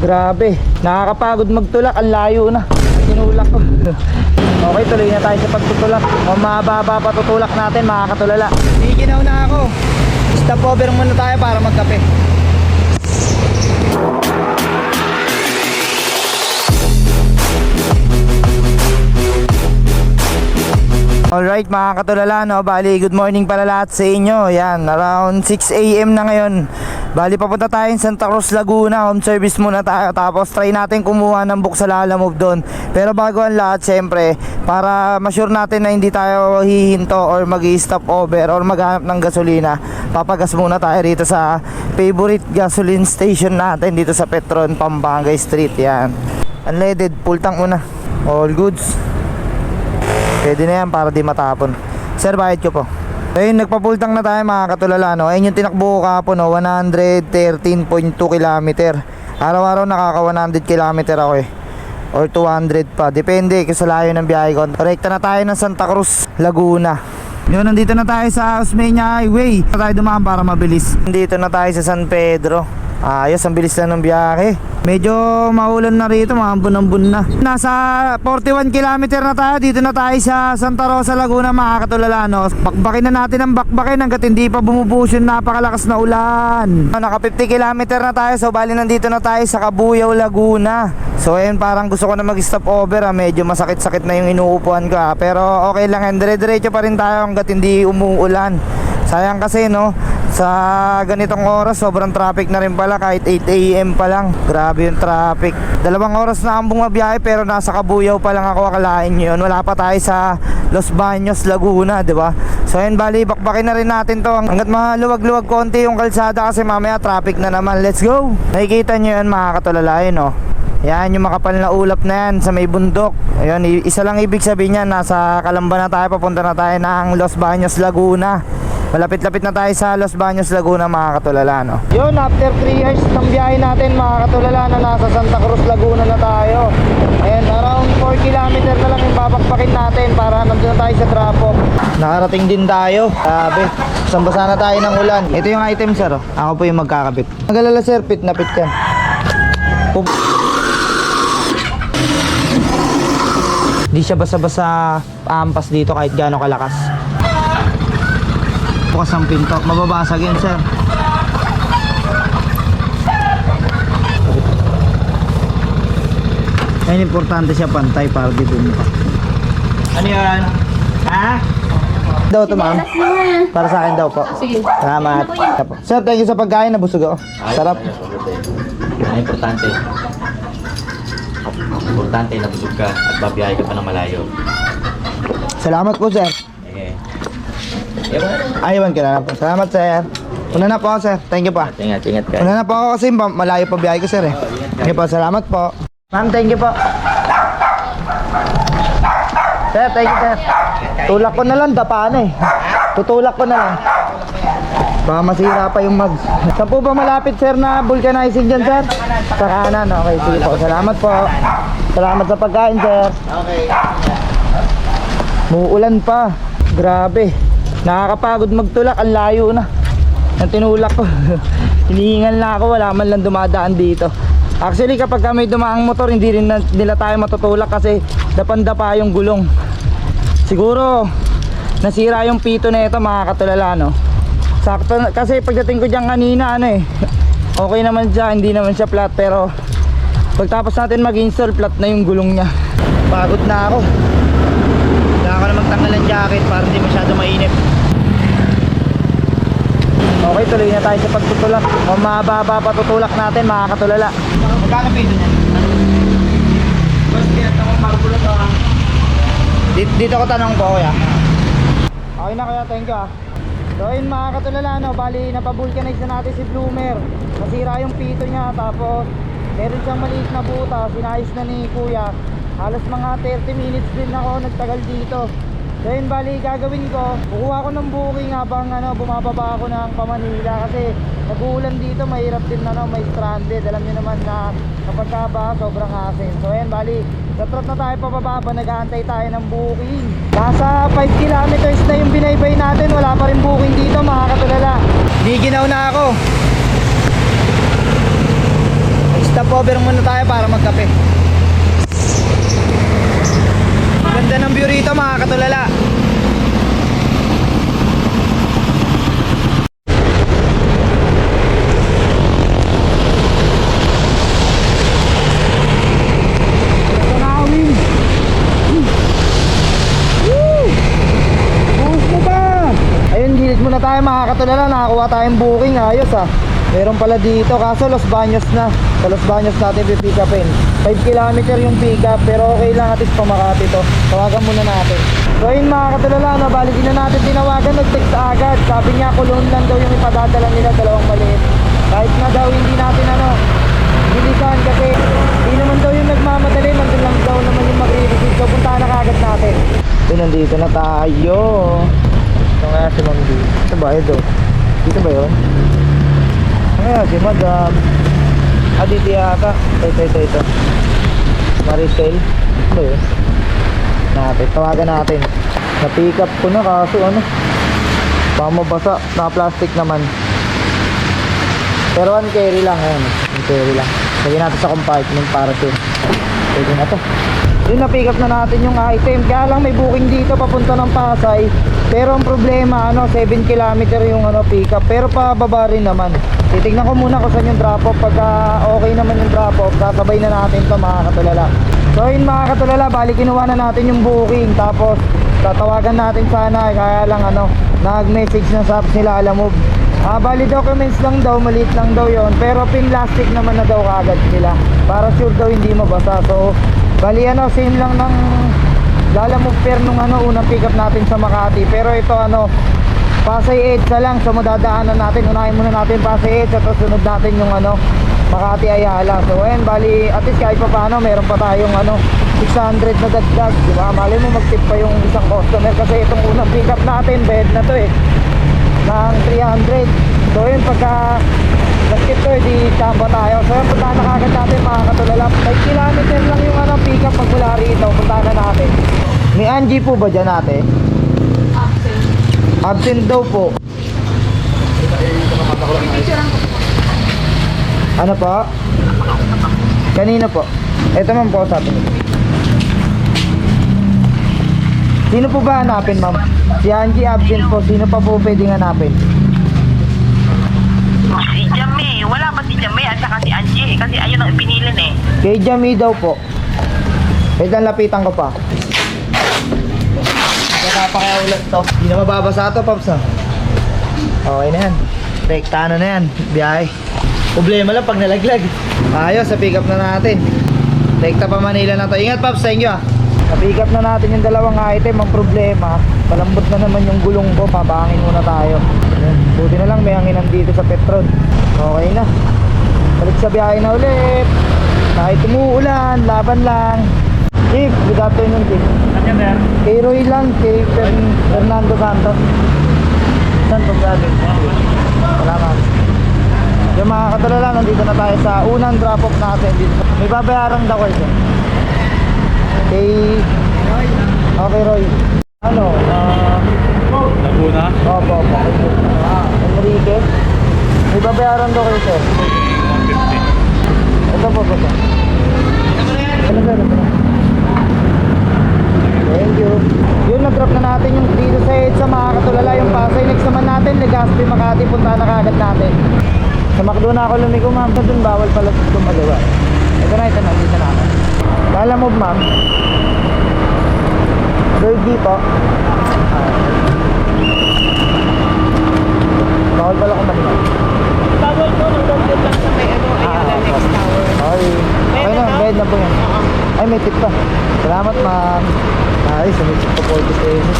Grabe, nakakapagod magtulak, ang layo na. Tinulak ko. Okay, tuloy na tayo sa pagtutulak. Kung mababa pa tutulak natin, makakatulala. Giginaw na ako. Stop over muna tayo para magkape. Alright mga katulala, no? Bali, good morning pala lahat sa inyo. Yan, around 6 AM na ngayon. Bali, papunta tayo sa Santa Cruz, Laguna. Home service muna tayo. Tapos try natin kumuha ng book sa Lalamove doon. Pero bago ang lahat, syempre, para ma-sure natin na hindi tayo hihinto or mag-stop over or maghanap ng gasolina, papagas muna tayo rito sa favorite gasoline station natin dito sa Petron, Pampanga Street. Yan, unleaded, full tank muna. All goods. Pwede na yan para di matapon. Sir, bayad ko po. Ayun, nagpapultang na tayo mga katulala, no? Ayun yung tinakbo ko kahapon, no? 113.2 km. Araw-araw nakaka 100 km ako eh, or 200 pa, depende kasi layo ng biyahe ko. Rekta na tayo ng Santa Cruz, Laguna. Yun, nandito na tayo sa Osmeña Highway. Tayo dumaan para mabilis. Nandito na tayo sa San Pedro. Ayos, ang bilis na ng biyahe. Medyo maulan na rito, mga ambon-ambon na. Nasa 41 km na tayo. Dito na tayo sa Santa Rosa, Laguna mga katulala, no? Bakbakin na natin ang bakbakin hanggat hindi pa bumubuhos yung napakalakas na ulan. Naka 50 km na tayo, so bali nandito na tayo sa Cabuyao, Laguna. So ayun, parang gusto ko na mag-stop over. Medyo masakit-sakit na yung inuupuan ko, pero okay lang yan. Dire-diretso pa rin tayo hanggat hindi umuulan. Sayang kasi, no, sa ganitong oras sobrang traffic na rin pala kahit 8 AM pa lang. Grabe yung traffic. 2 oras na ang bumabiyahe pero nasa Cabuyao pa lang ako, akalain nyo yun. Wala pa tayo sa Los Baños, Laguna, di ba? So ayun, bali, bakbakin na rin natin to hanggat maluwag-luwag konti yung kalsada kasi mamaya traffic na naman. Let's go! Nakikita nyo yun mga katulala, yun, no? Yan, yung makapal na ulap na yan sa may bundok. Ayun, isa lang ibig sabihin yan, nasa Calamba na tayo, papunta na tayo ng Los Baños, Laguna. Malapit-lapit na tayo sa Los Baños, Laguna mga katulala, no? Yun, after 3 years ng biyahe natin mga katulala, na nasa Santa Cruz, Laguna na tayo. Ayan, around 4 km na lang yung babakbakin natin para nandun na tayo sa drop-off. Nakarating din tayo. Grabe, sambasa na tayo ng ulan. Ito yung item, sir, oh. Ako po yung magkakabit. Nagalala, sir, pit na pit yan. Di siya basa-basa ampas dito kahit gaano kalakas. Bukas ang pinto, mababasag yan, sir. Ayun, importante siya pantay para di bumpa. Ano yan? Ha? Daw ito, ma'am? Para sa akin daw po. Sige. Salamat. Sir, thank you sa pagkain, nabusog ako. Sarap. Importante. Importante na busog ka at babiyahe ka pa ng malayo. Salamat po, sir. Okay. Ayawan ka na po. Salamat, sir. Una na po ako, sir. Thank you pa. Ingat ka. Una na po ako kasi malayo pa biyahe ko, sir, eh. Thank you po. Salamat po. Ma'am, thank you po. Sir, thank you, sir. Tulak ko na lang, dapa na eh. Tutulak ko na lang. Baka masira pa yung mags. Saan po ba malapit, sir, na vulcanizing dyan, sir? Sa kanan. Okay, sige po. Salamat po. Salamat sa pagkain, sir. Okay. Muulan pa. Grabe. Nakakapagod magtulak, ang layo na. Ang tinulak ko. Hinihingal na ako, wala man lang dumadaan dito. Actually, kapag may dumaang motor, hindi rin nila tayo matutulak kasi dapan-dapa yung gulong. Siguro nasira yung pito na ito mga katulala, no? Sakto, kasi pagdating ko dyan kanina, ano eh, okay naman siya, hindi naman siya flat, pero pagtapos natin mag-install, flat na yung gulong niya. Pagod na ako. Kailangan ko na magtanggal ng jacket para hindi masyado mainit. Okay, tuloy na tayo sa pagtutulak. Kung mababa pa tutulak natin mga katulala. Magkano pito niya? Dito ko tanong po, kuya. Okay na, kuya, thank you, ah. So ayun mga katulala, no, bali napabulkanize na natin si Bloomer. Nasira yung pito niya, tapos meron siyang maliit na buta. Sinayos na ni kuya. Halos mga 30 minutes din ako nagtagal dito. So yun, bali gagawin ko, kukuha ko ng booking habang bumababa ako ng Pamanila kasi nag-uulan dito, mahirap din may stranded. Alam niyo naman na kapag kaba, sobrang asin. So yun, bali tatrot na tayo pababa, nag-aantay tayo ng booking. Nasa 5 kilometers na yung binaybay natin, wala pa rin booking dito mga katulala. Giginaw na ako. Stopover muna tayo para magkape. Ganda ng view rito mga katulala. Ayun, gilid muna tayo mga katulala. Nakakuha tayong booking, ayos ah. Meron pala dito, kaso Los Baños na. Sa Los Baños natin pipick upin. 5 kilometer yung pick up, pero okay lang, at least pamakati to. Tawagan muna natin. So ayun mga katulala, no, bali din na natin tinawagan, nag-text agad. Sabi niya kulon lang daw yung ipadadala nila, dalawang maliit. Kahit na daw hindi natin bilisan kasi hindi naman daw yung nagmamadali, nandun lang daw naman yung magre-receive. So punta na kagad natin. So nandito na tayo. Ito nga si Ma'am D. Ito ba? Ito. Dito ba yun? Ayan, si Madam. Dito yata. Ito. Maricel. Ito ba yun? Tawagan natin. Na-pick up ko na kaso pamabasa. Naka-plastic naman. Pero one carry lang. Ayan. One carry lang. Lagyan natin sa compartment para sure. Pwede na to. Yun, na-pick up na natin yung item. Kaya lang may booking dito papunta ng Pasay. Pero ang problema, 7 kilometer yung pick up. Pero pababa rin naman. Titignan ko muna kung saan yung drop off. Pagka okay naman yung drop off, sasabay na natin to mga katulala. So yun mga katulala, bali kinuha na natin yung booking. Tapos tatawagan natin sana. Kaya lang nag-message na sa apps nila, alam mo. Bali documents lang daw, maliit lang daw yon. Pero pin-plastic naman na daw kagad sila. Para sure daw hindi mabasa. So bali same lang ng lalamove pair nung unang pick up natin sa Makati. Pero ito Pasay EDSA lang. So madadaanan natin, unahin muna natin Pasay EDSA, tapos sunod natin yung Makati Ayala. So ayun, bali at least kahit pa paano meron pa tayong 600 na dagdag, di ba? Mali mo mag-tip pa yung isang customer kasi itong unang pick up natin bed na to ng 300. So yun, pagka nag-tip to, di tamba tayo. So yun, punta na kagad natin mga katulala. 5 kilometer lang yung pick up pag mula rito. Punta na natin. May Angie po ba dyan ate? Absent daw po. Ano po? Kanina po. Ito man po sa atin. Sino po ba hanapin, ma'am? Si Angie absent po. Sino pa po pwedeng hanapin? Si Jamie. Wala ba si Jamie at saka si Angie? Kasi ayun ang pinilin eh. Kay Jamie daw po. Wait lang, lapitan ko pa. Napakaulat to. Hindi na mababasa to, Pops. Okay na yan. Rekta na yan. Biyahe. Problema lang pag nalaglag. Ayos, sa pick up na natin. Rekta pa Manila na to. Ingat, Pops. Thank you Sa pick up na natin yung dalawang item. Ang problema, palambot na naman yung gulong ko. Pabangin muna tayo. Ayan. Buti na lang may hanginan dito sa Petron. Okay na. Balik sa biyahe na ulit. Kahit umuulan, laban lang. Chief, good afternoon, Chief. Kanya ba? Kay Roy lang, kay Fernando Santos. Saan po brother? Salamat. Yung mga katulala, nandito na tayo sa unang drop-off natin dito. May babayarang daw kayo. Kay Roy. Okay, Roy. Laguna? Opo. Enrique. May babayaran daw kayo, sir. 150. Ito po. Ito. Thank you. Yun, nag-drop na natin yung dito sa EDSA mga katulala, yung Pasay. Next naman natin, Legazpi, Makati, punta na kagad natin. Sa McDo na ako lumiko, ma'am. Sa dun, bawal pala gumagawa. Ito na, dito na ako. Lala move, ma'am. Bird dito. Bawal pala kumalimag. Bawal po nung doon lang sa may Ayala next tower. Okay na, bed na po yan. Ay, may tip pa. Salamat, ma'am. Ay, sumisip po 40 pesos.